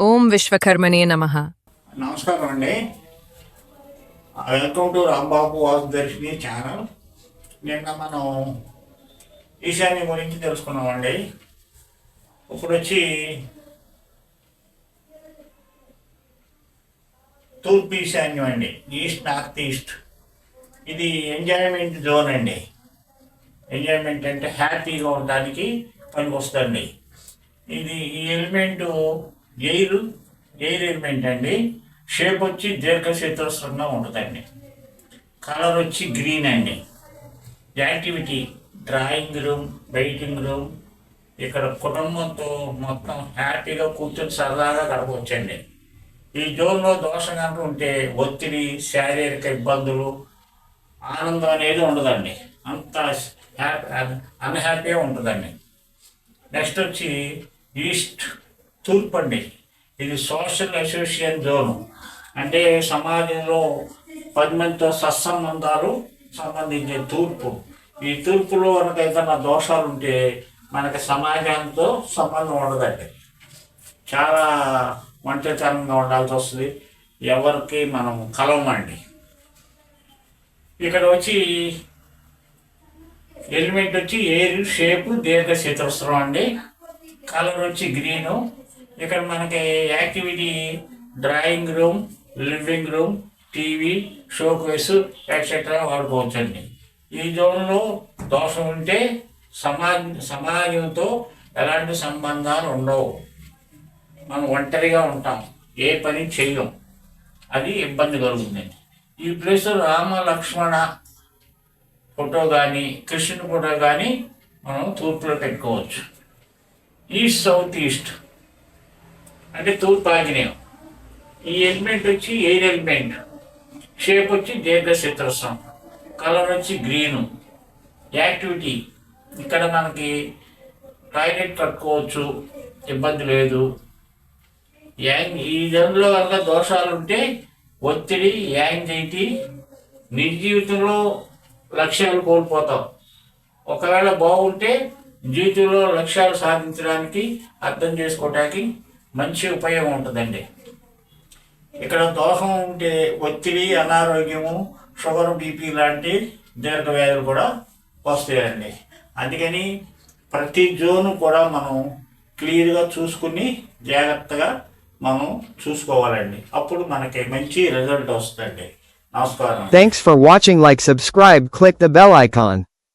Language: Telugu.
ఓం విశ్వకర్మణే నమః. నమస్కారం అండి. Welcome to Rambabu Vasudarshini channel. నిన్న మనం ఈశాన్యం గురించి తెలుసుకున్నామండి. ఇప్పుడు వచ్చి తూర్పు ఈశాన్యం అండి, ఈస్ట్ నార్త్ ఈస్ట్. ఇది ఎంజాయ్మెంట్ జోన్ అండి. ఎంజాయ్మెంట్ అంటే హ్యాపీగా ఉండడానికి పనికొస్తుంది. ఇది ఈ ఎలిమెంట్ ఎయిర్ ఎలిమెంట్ అండి. షేప్ వచ్చి దీర్ఘచతురస్రంగా ఉంటుందండి. కలర్ వచ్చి గ్రీన్ అండి. Activity drawing room, waiting room. ఇక్కడ కుటుంబంతో మొత్తం హ్యాపీగా కూర్చొని సరదాగా గడపవచ్చండి. ఈ జోన్లో దోషం కనుక ఉంటే ఒత్తిడి, శారీరక ఇబ్బందులు, ఆనందం అనేది ఉండదండి. అంత అన్హ్యాపీగా ఉంటుందండి. నెక్స్ట్ వచ్చి ఈస్ట్ తూర్పు అండి. ఇది సోషల్ అసోసియేషన్ జోను. అంటే సమాజంలో 10 మందితో సత్సంబంధాలు సంబంధించే తూర్పు. ఈ తూర్పులో కనుక ఏదైనా దోషాలు ఉంటే మనకి సమాజంతో సంబంధం ఉండదండి. చాలా ఒంటరితనంగా ఉండాల్సి వస్తుంది. ఎవరికి మనం కలవమండి. ఇక్కడ వచ్చి ఎలిమెంట్ వచ్చి ఎయిర్, షేపు దీర్ఘచతురస్రం అండి. కలర్ వచ్చి గ్రీను. ఇక్కడ మనకి activity drawing room, living room, TV, showcase etcetera వాడుకోవచ్చండి. ఈ జోన్లో దోషం ఉంటే సమాజంతో ఎలాంటి సంబంధాలు ఉండవు. మనం ఒంటరిగా ఉంటాం, ఏ పని చెయ్యం, అది ఇబ్బంది కలుగుతుందండి. ఈ ప్లేస్ రామ లక్ష్మణ ఫోటో కానీ, కృష్ణుని ఫోటో కానీ మనం తూర్పులో పెట్టుకోవచ్చు. ఈస్ట్ సౌత్ ఈస్ట్ అంటే తూర్పు ఆగ్నేయం. ఈ ఎలిమెంట్ వచ్చి ఎయిర్ ఎలిమెంట్. షేప్ వచ్చి దీర్ఘచతురస్రం. కలర్ వచ్చి గ్రీను. యాక్టివిటీ ఇక్కడ మనకి టాయిలెట్ కట్టుకోవచ్చు, ఇబ్బంది లేదు. ఈ దానిలో వల్ల దోషాలు ఉంటే ఒత్తిడి, యాంగ్జైటీ, నిజ జీవితంలో లక్ష్యాలు కోల్పోతాం. ఒకవేళ బాగుంటే జీవితంలో లక్ష్యాలు సాధించడానికి, అర్థం చేసుకోవడానికి మంచి ఉపయోగం ఉంటుందండి. ఇక్కడ దోషం ఉంటే ఒత్తిడి, అనారోగ్యము, షుగర్, బీపీ లాంటి దీర్ఘ వ్యాధులు కూడా వస్తాయండి. అందుకని ప్రతి జోను కూడా మనం క్లియర్గా చూసుకుని జాగ్రత్తగా మనం చూసుకోవాలండి. అప్పుడు మనకి మంచి రిజల్ట్ వస్తుందండి. నమస్కారం. Thanks for watching. Like, subscribe, click the bell icon.